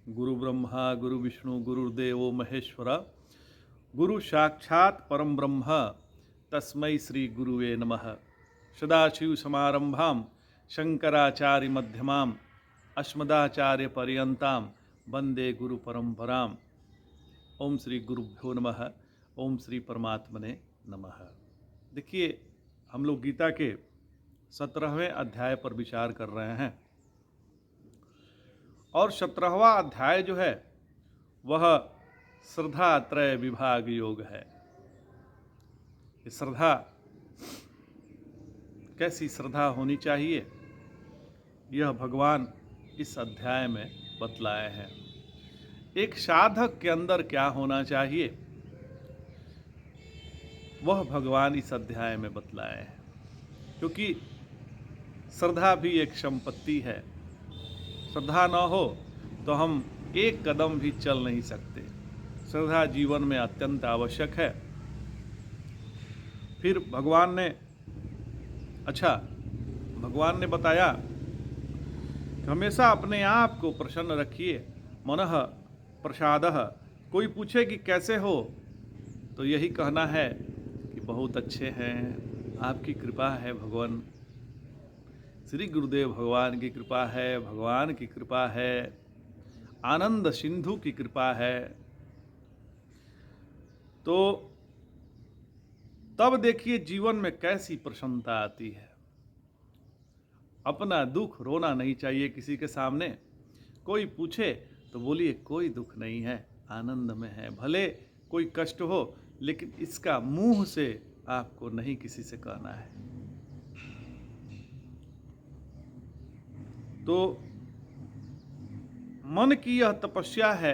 गुरु ब्रह्मा गुरु विष्णु गुरुदेवो महेश्वर गुरु साक्षात् परम ब्रह्म तस्मै श्री गुरुवे नमः। सदाशिव समारंभां शंकराचार्य मध्यमां अस्मदाचार्य पर्यंतां वंदे गुरु परंपराम। ओम श्री गुरुभ्यो नमः। ओम श्री परमात्मने नमः। देखिए, हम लोग गीता के 17वें अध्याय पर विचार कर रहे हैं और 17वां अध्याय जो है वह श्रद्धा त्रय विभाग योग है। ये श्रद्धा, कैसी श्रद्धा होनी चाहिए, यह भगवान इस अध्याय में बतलाए हैं। एक साधक के अंदर क्या होना चाहिए वह भगवान इस अध्याय में बतलाए हैं, क्योंकि श्रद्धा भी एक संपत्ति है। श्रद्धा न हो तो हम एक कदम भी चल नहीं सकते। श्रद्धा जीवन में अत्यंत आवश्यक है। फिर भगवान ने बताया कि हमेशा अपने आप को प्रसन्न रखिए। मनः प्रसादः। कोई पूछे कि कैसे हो तो यही कहना है कि बहुत अच्छे हैं, आपकी कृपा है भगवान। श्री गुरुदेव भगवान की कृपा है, भगवान की कृपा है, आनंद सिंधु की कृपा है। तो तब देखिए जीवन में कैसी प्रसन्नता आती है। अपना दुख रोना नहीं चाहिए किसी के सामने। कोई पूछे तो बोलिए कोई दुख नहीं है, आनंद में है। भले कोई कष्ट हो लेकिन इसका मुंह से आपको नहीं किसी से कहना है। तो मन की यह तपस्या है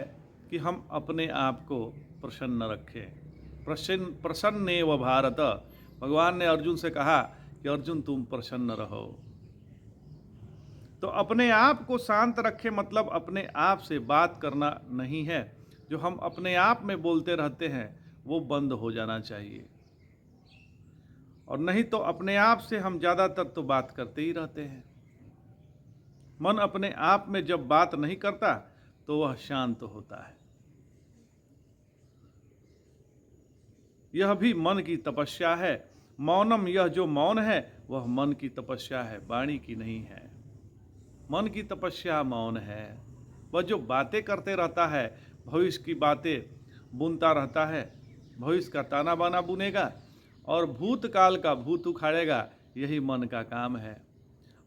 कि हम अपने आप को प्रसन्न रखें। प्रसन्नेव भारत। भगवान ने अर्जुन से कहा कि अर्जुन तुम प्रसन्न रहो। तो अपने आप को शांत रखें, मतलब अपने आप से बात करना नहीं है। जो हम अपने आप में बोलते रहते हैं वो बंद हो जाना चाहिए, और नहीं तो अपने आप से हम ज़्यादातर तो बात करते ही रहते हैं। मन अपने आप में जब बात नहीं करता तो वह शांत होता है। यह भी मन की तपस्या है। मौनम, यह जो मौन है वह मन की तपस्या है, वाणी की नहीं है। मन की तपस्या मौन है। वह जो बातें करते रहता है, भविष्य की बातें बुनता रहता है, भविष्य का ताना बाना बुनेगा और भूतकाल का भूत उखाड़ेगा, यही मन का काम है।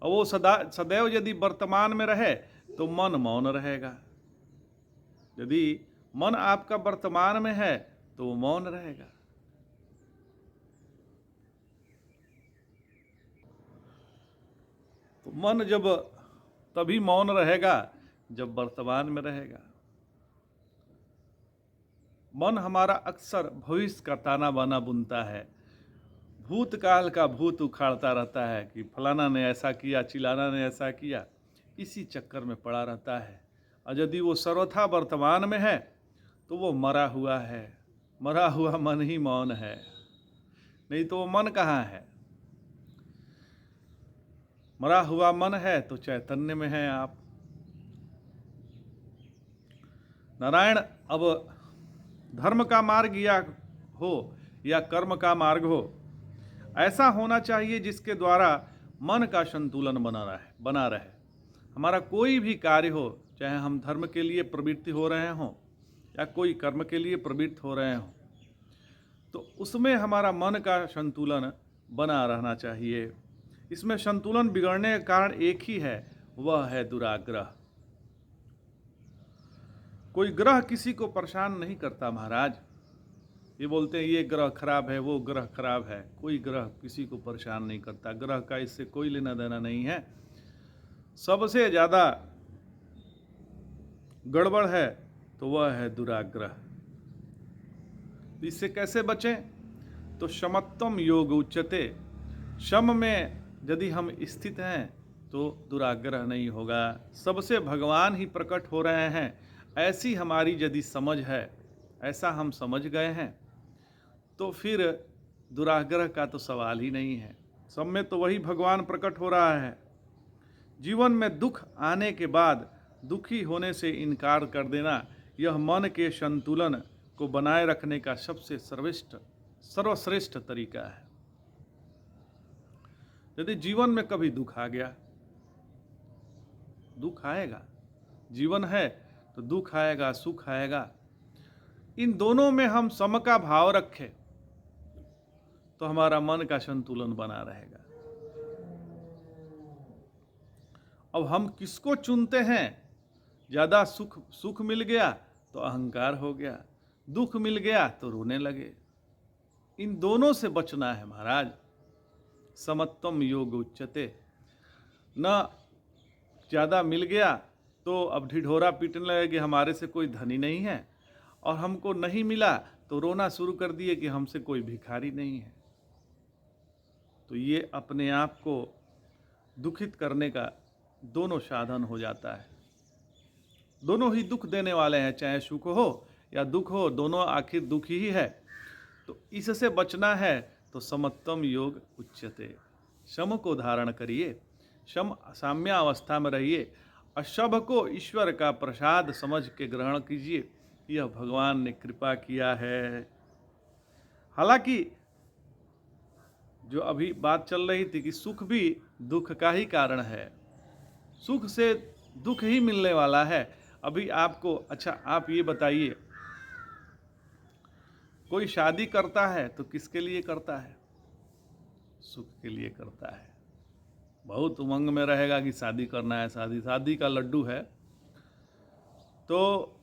और वो सदैव यदि वर्तमान में रहे तो मन मौन रहेगा। यदि मन आपका वर्तमान में है तो वो मौन रहेगा। तो मन जब तभी मौन रहेगा जब वर्तमान में रहेगा। मन हमारा अक्सर भविष्य का ताना बाना बुनता है, भूतकाल का भूत उखाड़ता रहता है कि फलाना ने ऐसा किया, चिलाना ने ऐसा किया। इसी चक्कर में पड़ा रहता है। और यदि वो सर्वथा वर्तमान में है तो वो मरा हुआ है। मरा हुआ मन ही मौन है, नहीं तो वो मन कहाँ है। मरा हुआ मन है तो चैतन्य में है आप। नारायण, अब धर्म का मार्ग या कर्म का मार्ग हो, ऐसा होना चाहिए जिसके द्वारा मन का संतुलन बना रहे। हमारा कोई भी कार्य हो, चाहे हम धर्म के लिए प्रवृत्ति हो रहे हों या कोई कर्म के लिए प्रवृत्त हो रहे हों, तो उसमें हमारा मन का संतुलन बना रहना चाहिए। इसमें संतुलन बिगड़ने का कारण एक ही है, वह है दुराग्रह। कोई ग्रह किसी को परेशान नहीं करता महाराज। ये बोलते हैं ये ग्रह खराब है, वो ग्रह खराब है। कोई ग्रह किसी को परेशान नहीं करता। ग्रह का इससे कोई लेना देना नहीं है। सबसे ज़्यादा गड़बड़ है तो वह है दुराग्रह। इससे कैसे बचें? तो समत्वम योग उच्यते। सम में यदि हम स्थित हैं तो दुराग्रह नहीं होगा। सबसे भगवान ही प्रकट हो रहे हैं, ऐसी हमारी यदि समझ है, ऐसा हम समझ गए हैं, तो फिर दुराग्रह का तो सवाल ही नहीं है। सब में तो वही भगवान प्रकट हो रहा है। जीवन में दुख आने के बाद दुखी होने से इनकार कर देना, यह मन के संतुलन को बनाए रखने का सबसे सर्वश्रेष्ठ तरीका है। यदि जीवन में कभी दुख आ गया, दुख आएगा, जीवन है तो दुख आएगा, सुख आएगा, इन दोनों में हम सम का भाव रखें तो हमारा मन का संतुलन बना रहेगा। अब हम किसको चुनते हैं? ज्यादा सुख मिल गया तो अहंकार हो गया, दुख मिल गया तो रोने लगे। इन दोनों से बचना है महाराज। समत्वम योग उच्यते। न ज्यादा मिल गया तो अब ढिढोरा पीटने लगे कि हमारे से कोई धनी नहीं है, और हमको नहीं मिला तो रोना शुरू कर दिए कि हमसे कोई भिखारी नहीं है। तो ये अपने आप को दुखित करने का दोनों साधन हो जाता है। दोनों ही दुख देने वाले हैं, चाहे सुख हो या दुख हो, दोनों आखिर दुख ही है। तो इससे बचना है तो समत्वम योग उच्यते। सम को धारण करिए, साम्यावस्था में रहिए, और सब को ईश्वर का प्रसाद समझ के ग्रहण कीजिए। यह भगवान ने कृपा किया है। हालांकि जो अभी बात चल रही थी कि सुख भी दुख का ही कारण है, सुख से दुख ही मिलने वाला है। अभी आपको, अच्छा आप ये बताइए, कोई शादी करता है तो किसके लिए करता है? सुख के लिए करता है। बहुत उमंग में रहेगा कि शादी करना है, शादी का लड्डू है तो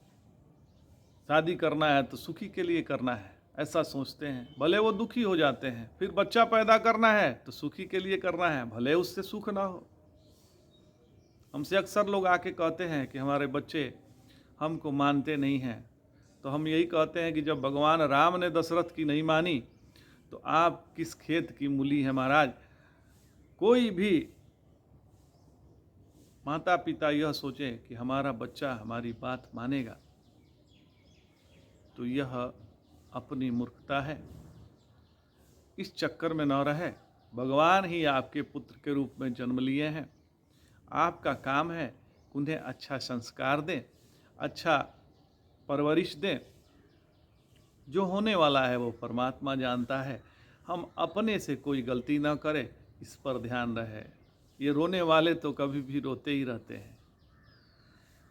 शादी करना है तो सुखी के लिए करना है, ऐसा सोचते हैं। भले वो दुखी हो जाते हैं। फिर बच्चा पैदा करना है तो सुखी के लिए करना है, भले उससे सुख ना हो। हमसे अक्सर लोग आके कहते हैं कि हमारे बच्चे हमको मानते नहीं हैं। तो हम यही कहते हैं कि जब भगवान राम ने दशरथ की नहीं मानी तो आप किस खेत की मूली है महाराज। कोई भी माता पिता यह सोचे कि हमारा बच्चा हमारी बात मानेगा तो यह अपनी मूर्खता है। इस चक्कर में न रहे। भगवान ही आपके पुत्र के रूप में जन्म लिए हैं। आपका काम है उन्हें अच्छा संस्कार दें, अच्छा परवरिश दें। जो होने वाला है वो परमात्मा जानता है। हम अपने से कोई गलती ना करें, इस पर ध्यान रहे। ये रोने वाले तो कभी भी रोते ही रहते हैं।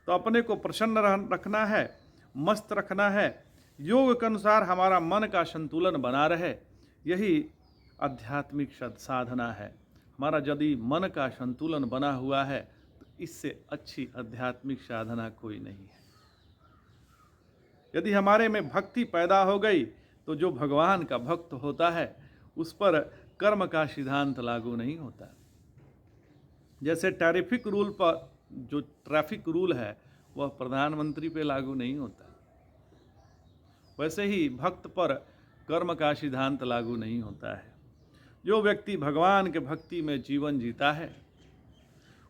तो अपने को प्रसन्न रखना है, मस्त रखना है। योग के अनुसार हमारा मन का संतुलन बना रहे, यही आध्यात्मिक साधना है। हमारा यदि मन का संतुलन बना हुआ है तो इससे अच्छी आध्यात्मिक साधना कोई नहीं है। यदि हमारे में भक्ति पैदा हो गई तो जो भगवान का भक्त होता है उस पर कर्म का सिद्धांत लागू नहीं होता। जैसे ट्रैफिक रूल पर, जो ट्रैफिक रूल है वह प्रधानमंत्री पे लागू नहीं होता, वैसे ही भक्त पर कर्म का सिद्धांत लागू नहीं होता है। जो व्यक्ति भगवान के भक्ति में जीवन जीता है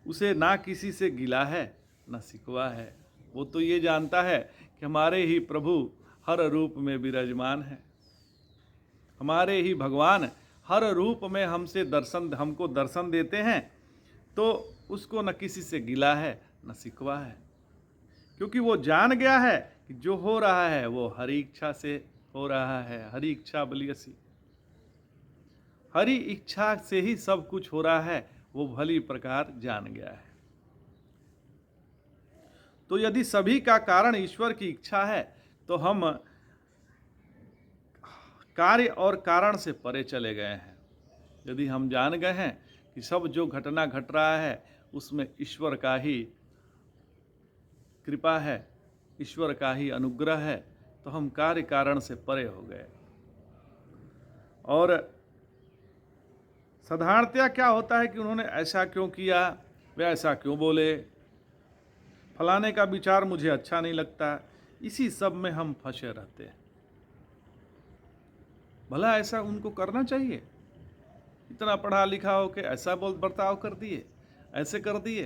उसे ना किसी से गिला है ना शिकवा है। वो तो ये जानता है कि हमारे ही प्रभु हर रूप में विराजमान है, हमारे ही भगवान हर रूप में हमको दर्शन देते हैं। तो उसको न किसी से गिला है न शिकवा है, क्योंकि वो जान गया है कि जो हो रहा है वो हरि इच्छा से हो रहा है। हरि इच्छा बलियसी, हरि इच्छा से ही सब कुछ हो रहा है, वो भली प्रकार जान गया है। तो यदि सभी का कारण ईश्वर की इच्छा है तो हम कार्य और कारण से परे चले गए हैं। यदि हम जान गए हैं कि सब जो घटना घट रहा है उसमें ईश्वर का ही कृपा है, ईश्वर का ही अनुग्रह है, तो हम कार्य कारण से परे हो गए। और साधारणतया क्या होता है कि उन्होंने ऐसा क्यों किया, वे ऐसा क्यों बोले, फलाने का विचार मुझे अच्छा नहीं लगता, इसी सब में हम फंसे रहते हैं। भला ऐसा उनको करना चाहिए? इतना पढ़ा लिखा हो के ऐसा बर्ताव कर दिए, ऐसे कर दिए,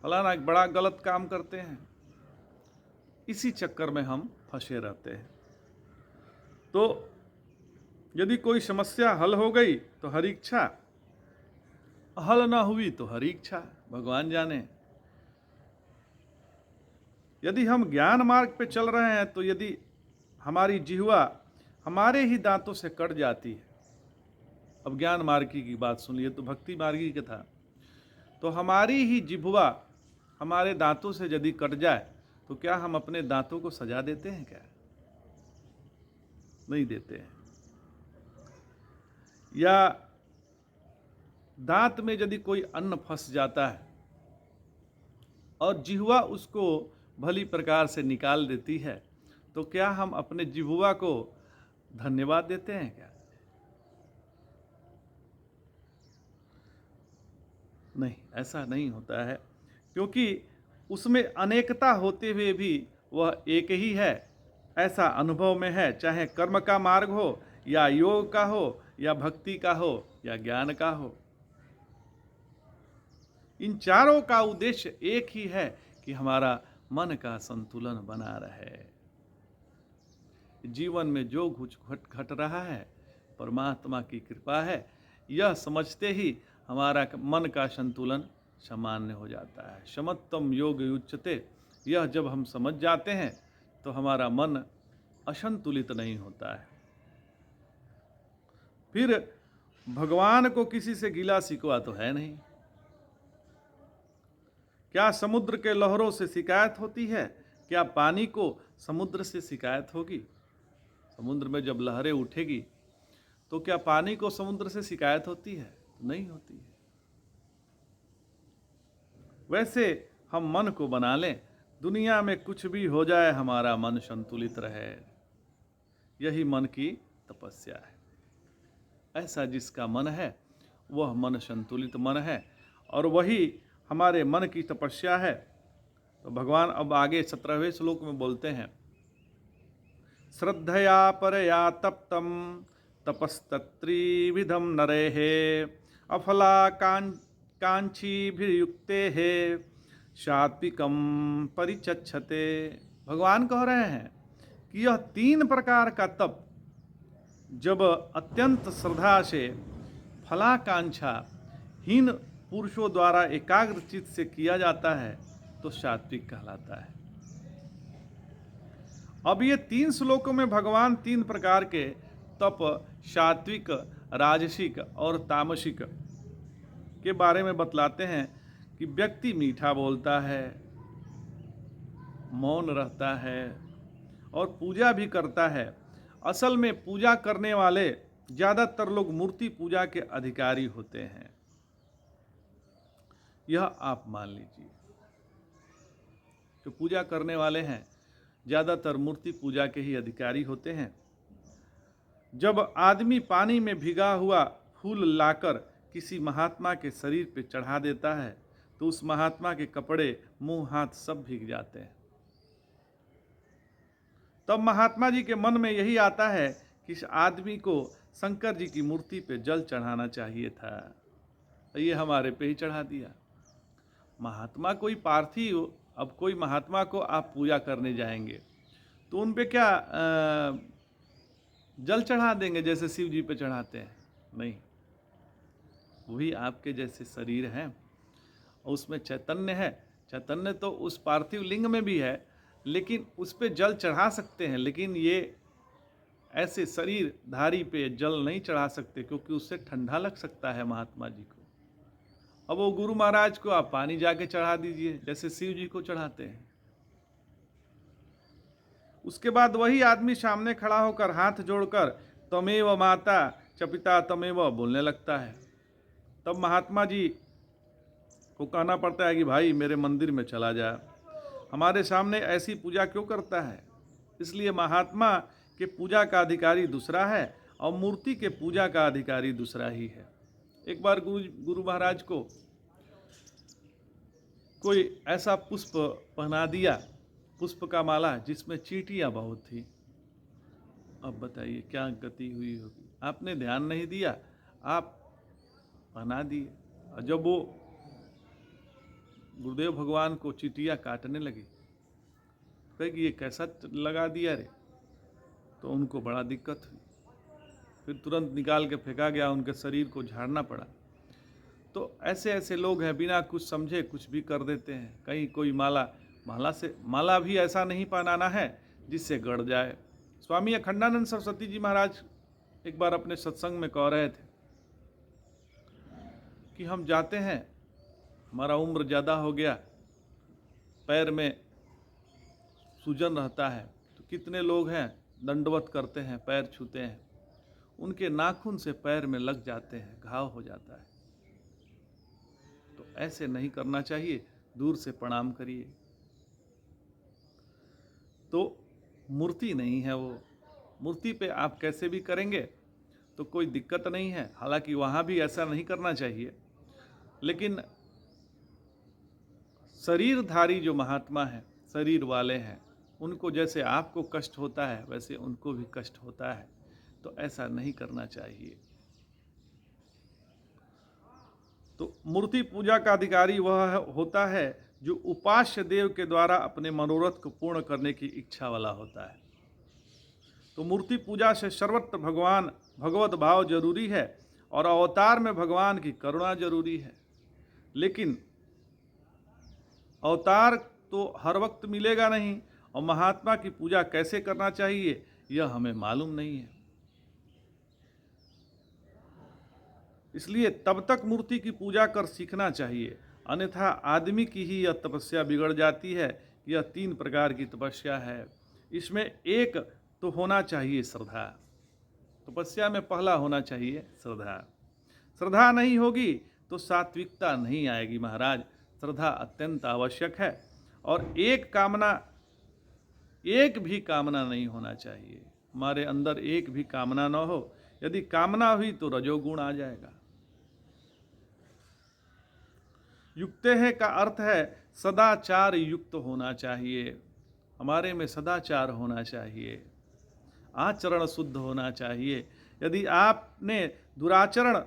फलाना एक बड़ा गलत काम करते हैं। इसी चक्कर में हम फंसे रहते हैं। तो यदि कोई समस्या हल हो गई तो हरि इच्छा, हल ना हुई तो हरि इच्छा, भगवान जाने। यदि हम ज्ञान मार्ग पे चल रहे हैं तो यदि हमारी जिह्वा हमारे ही दांतों से कट जाती है, अब ज्ञान मार्गी की बात सुन लिए, तो भक्ति मार्गी का था, तो हमारी ही जिह्वा हमारे दांतों से यदि कट जाए तो क्या हम अपने दांतों को सजा देते हैं? क्या नहीं देते हैं। या दांत में यदि कोई अन्न फंस जाता है और जिह्वा उसको भली प्रकार से निकाल देती है, तो क्या हम अपने जिह्वा को धन्यवाद देते हैं? क्या नहीं, ऐसा नहीं होता है, क्योंकि उसमें अनेकता होते हुए भी वह एक ही है, ऐसा अनुभव में है। चाहे कर्म का मार्ग हो या योग का हो या भक्ति का हो या ज्ञान का हो, इन चारों का उद्देश्य एक ही है कि हमारा मन का संतुलन बना रहे। जीवन में जो कुछ घट रहा है परमात्मा की कृपा है, यह समझते ही हमारा मन का संतुलन सामान्य हो जाता है। शमत्तम योग युच्यते, यह जब हम समझ जाते हैं तो हमारा मन असंतुलित नहीं होता है। फिर भगवान को किसी से गिला शिकवा तो है नहीं। क्या समुद्र के लहरों से शिकायत होती है? क्या पानी को समुद्र से शिकायत होगी? समुद्र में जब लहरें उठेगी तो क्या पानी को समुद्र से शिकायत होती है? नहीं होती है। वैसे हम मन को बना लें, दुनिया में कुछ भी हो जाए हमारा मन संतुलित रहे, यही मन की तपस्या है। ऐसा जिसका मन है वह मन संतुलित मन है, और वही हमारे मन की तपस्या है। तो भगवान अब आगे 17वें श्लोक में बोलते हैं, श्रद्धया परया तप्तम तपस्तत्रिविधम नरेः अफला कांक्षीभिर्युक्तेः सात्विकम परिचच्छते। भगवान कह रहे हैं कि यह 3 प्रकार का तप जब अत्यंत श्रद्धा से फलाकांक्षा हीन पुरुषों द्वारा एकाग्र चित्त से किया जाता है तो सात्विक कहलाता है। अब ये 3 श्लोकों में भगवान 3 प्रकार के तप, सात्विक, राजसिक और तामसिक के बारे में बतलाते हैं कि व्यक्ति मीठा बोलता है, मौन रहता है और पूजा भी करता है। असल में पूजा करने वाले ज़्यादातर लोग मूर्ति पूजा के अधिकारी होते हैं, यह आप मान लीजिए। जो पूजा करने वाले हैं ज़्यादातर मूर्ति पूजा के ही अधिकारी होते हैं। जब आदमी पानी में भिगा हुआ फूल लाकर किसी महात्मा के शरीर पे चढ़ा देता है तो उस महात्मा के कपड़े, मुंह, हाथ सब भीग जाते हैं। तब महात्मा जी के मन में यही आता है कि इस आदमी को शंकर जी की मूर्ति पे जल चढ़ाना चाहिए था, ये हमारे पे ही चढ़ा दिया। महात्मा कोई पार्थिव, अब कोई महात्मा को आप पूजा करने जाएंगे तो उन पे क्या जल चढ़ा देंगे जैसे शिव जी पे चढ़ाते हैं? नहीं, वही आपके जैसे शरीर हैं और उसमें चैतन्य है। चैतन्य तो उस पार्थिव लिंग में भी है, लेकिन उस पे जल चढ़ा सकते हैं, लेकिन ये ऐसे शरीर धारी पे जल नहीं चढ़ा सकते क्योंकि उससे ठंडा लग सकता है महात्मा जी को। अब वो गुरु महाराज को आप पानी जाके चढ़ा दीजिए जैसे शिव जी को चढ़ाते हैं। उसके बाद वही आदमी सामने खड़ा होकर हाथ जोड़कर तमेव माता च पिता तमेव बोलने लगता है। तब महात्मा जी को कहना पड़ता है कि भाई मेरे मंदिर में चला जा, हमारे सामने ऐसी पूजा क्यों करता है? इसलिए महात्मा के पूजा का अधिकारी दूसरा है और मूर्ति के पूजा का अधिकारी दूसरा ही है। एक बार गुरु महाराज को कोई ऐसा पुष्प पहना दिया, पुष्प का माला जिसमें चींटियाँ बहुत थी। अब बताइए क्या गति हुई होगी? आपने ध्यान नहीं दिया, आप पहना दिए, और जब वो गुरुदेव भगवान को चींटियाँ काटने लगी, कहेगी ये कैसा लगा दिया रे? तो उनको बड़ा दिक्कत हुई, फिर तुरंत निकाल के फेंका गया, उनके शरीर को झाड़ना पड़ा। तो ऐसे ऐसे लोग हैं बिना कुछ समझे कुछ भी कर देते हैं। कहीं कोई माला माला भी ऐसा नहीं पहनाना है जिससे गड़ जाए। स्वामी अखंडानंद सरस्वती जी महाराज एक बार अपने सत्संग में कह रहे थे कि हम जाते हैं, हमारा उम्र ज़्यादा हो गया, पैर में सूजन रहता है, तो कितने लोग हैं दंडवत करते हैं, पैर छूते हैं, उनके नाखून से पैर में लग जाते हैं, घाव हो जाता है। तो ऐसे नहीं करना चाहिए, दूर से प्रणाम करिए। तो मूर्ति नहीं है वो, मूर्ति पे आप कैसे भी करेंगे तो कोई दिक्कत नहीं है, हालांकि वहाँ भी ऐसा नहीं करना चाहिए। लेकिन शरीरधारी जो महात्मा हैं, शरीर वाले हैं, उनको जैसे आपको कष्ट होता है वैसे उनको भी कष्ट होता है, तो ऐसा नहीं करना चाहिए। तो मूर्ति पूजा का अधिकारी वह होता है जो उपास्य देव के द्वारा अपने मनोरथ को पूर्ण करने की इच्छा वाला होता है। तो मूर्ति पूजा से सर्वत्र भगवत भाव जरूरी है और अवतार में भगवान की करुणा जरूरी है। लेकिन अवतार तो हर वक्त मिलेगा नहीं, और महात्मा की पूजा कैसे करना चाहिए यह हमें मालूम नहीं है। इसलिए तब तक मूर्ति की पूजा कर सीखना चाहिए, अन्यथा आदमी की ही यह तपस्या बिगड़ जाती है। यह 3 प्रकार की तपस्या है। इसमें एक तो होना चाहिए श्रद्धा। तपस्या में पहला होना चाहिए श्रद्धा। श्रद्धा नहीं होगी तो सात्विकता नहीं आएगी महाराज। श्रद्धा अत्यंत आवश्यक है, और एक भी कामना नहीं होना चाहिए। हमारे अंदर एक भी कामना न हो। यदि कामना हुई तो रजोगुण आ जाएगा। युक्ते है का अर्थ है सदाचार युक्त होना चाहिए। हमारे में सदाचार होना चाहिए, आचरण शुद्ध होना चाहिए। यदि आपने दुराचरण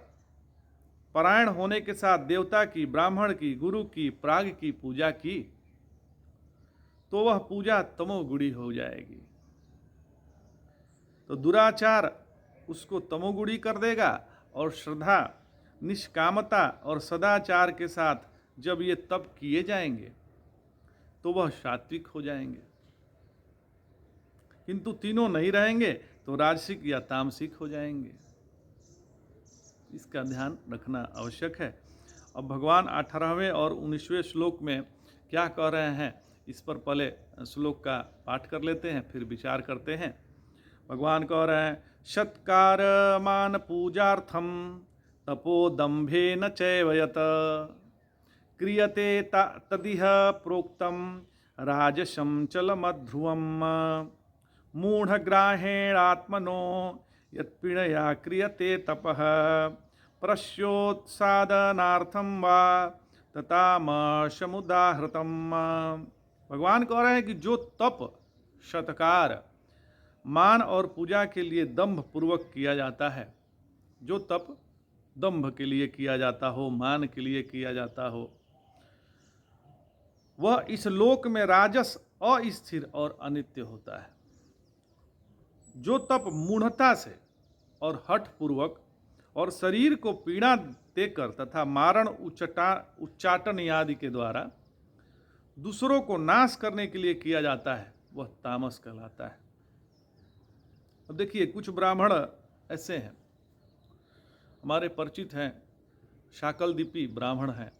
परायण होने के साथ देवता की, ब्राह्मण की, गुरु की, प्राग की पूजा की तो वह पूजा तमोगुणी हो जाएगी। तो दुराचार उसको तमोगुणी कर देगा, और श्रद्धा, निष्कामता और सदाचार के साथ जब ये तप किए जाएंगे तो वह सात्विक हो जाएंगे। किंतु तीनों नहीं रहेंगे तो राजसिक या तामसिक हो जाएंगे। इसका ध्यान रखना आवश्यक है। अब भगवान 18वें और 19वें श्लोक में क्या कह रहे हैं, इस पर पहले श्लोक का पाठ कर लेते हैं, फिर विचार करते हैं। भगवान कह रहे हैं, सत्कार मान पूजार्थम तपोदम्भेन चैव यत् क्रियते तदिह प्रोक्तम राजसं चलमध्रुवम् मूढ़ग्राहेणात्मनो यत्पीडया क्रियते तपः प्रस्योत्सादनार्थं वा ततामशमुदाहृतम्। भगवान कह रहे हैं कि जो तप सत्कार, मान और पूजा के लिए दंभ पूर्वक किया जाता है, जो तप दंभ के लिए किया जाता हो, मान के लिए किया जाता हो, वह इस लोक में राजस अस्थिर और अनित्य होता है। जो तप मूढ़ता से और हठ पूर्वक और शरीर को पीड़ा देकर तथा मारण उच्चाटन आदि के द्वारा दूसरों को नाश करने के लिए किया जाता है, वह तामस कहलाता है। अब देखिए, कुछ ब्राह्मण ऐसे हैं, हमारे परिचित हैं, शाकलदीपी ब्राह्मण हैं,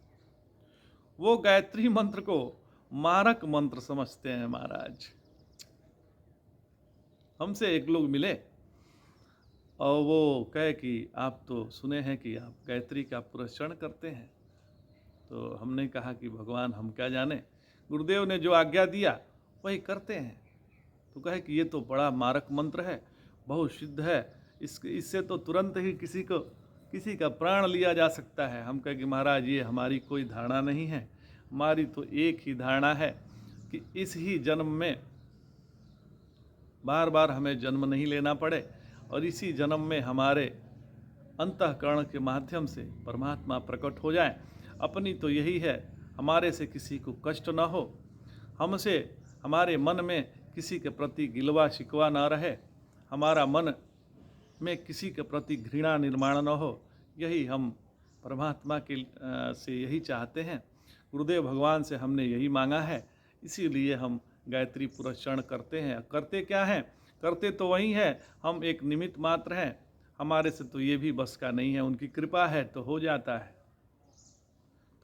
वो गायत्री मंत्र को मारक मंत्र समझते हैं महाराज। हमसे एक लोग मिले और वो कहे कि आप तो सुने हैं कि आप गायत्री का पुरस्चरण करते हैं। तो हमने कहा कि भगवान हम क्या जाने, गुरुदेव ने जो आज्ञा दिया वही करते हैं। तो कहे कि ये तो बड़ा मारक मंत्र है, बहुत सिद्ध है, इससे तो तुरंत ही किसी का प्राण लिया जा सकता है। हम कहे कि महाराज ये हमारी कोई धारणा नहीं है, हमारी तो एक ही धारणा है कि इस ही जन्म में बार बार हमें जन्म नहीं लेना पड़े, और इसी जन्म में हमारे अंतःकरण के माध्यम से परमात्मा प्रकट हो जाए। अपनी तो यही है, हमारे से किसी को कष्ट न हो, हमसे हमारे मन में किसी के प्रति गिलवा शिकवा न रहे, हमारा मन में किसी के प्रति घृणा निर्माण न हो। यही हम परमात्मा के से यही चाहते हैं। गुरुदेव भगवान से हमने यही मांगा है, इसीलिए हम गायत्री पुरस्चरण करते हैं। करते क्या हैं? करते तो वही है, हम एक निमित्त मात्र हैं, हमारे से तो ये भी बस का नहीं है, उनकी कृपा है तो हो जाता है।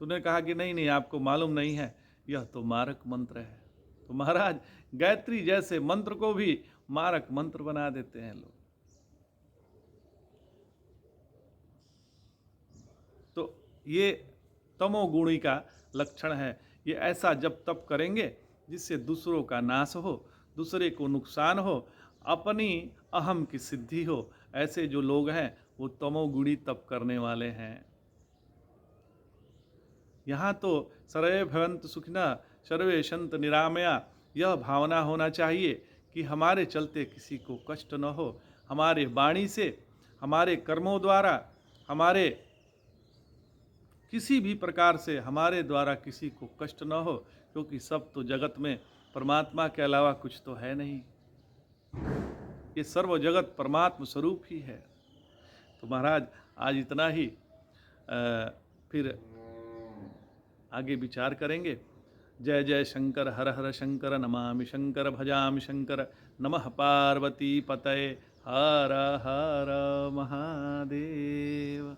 तूने कहा कि नहीं नहीं आपको मालूम नहीं है, यह तो मारक मंत्र है। तो महाराज गायत्री जैसे मंत्र को भी मारक मंत्र बना देते हैं लोग। तो ये तमोगुणी का लक्षण है। ये ऐसा जब तप करेंगे जिससे दूसरों का नाश हो, दूसरे को नुकसान हो, अपनी अहम की सिद्धि हो, ऐसे जो लोग हैं वो तमोगुणी तप करने वाले हैं। यहाँ तो सर्वे भवन्तु सुखिनः सर्वे सन्तु निरामया, यह भावना होना चाहिए कि हमारे चलते किसी को कष्ट न हो, हमारे वाणी से, हमारे कर्मों द्वारा, हमारे किसी भी प्रकार से हमारे द्वारा किसी को कष्ट न हो, क्योंकि सब तो जगत में परमात्मा के अलावा कुछ तो है नहीं। ये सर्व जगत परमात्मा स्वरूप ही है। तो महाराज आज इतना ही, फिर आगे विचार करेंगे। जय जय शंकर, हर हर शंकर, नमामि शंकर, भजामि शंकर, नमः पार्वती पतये, हर हर महादेव।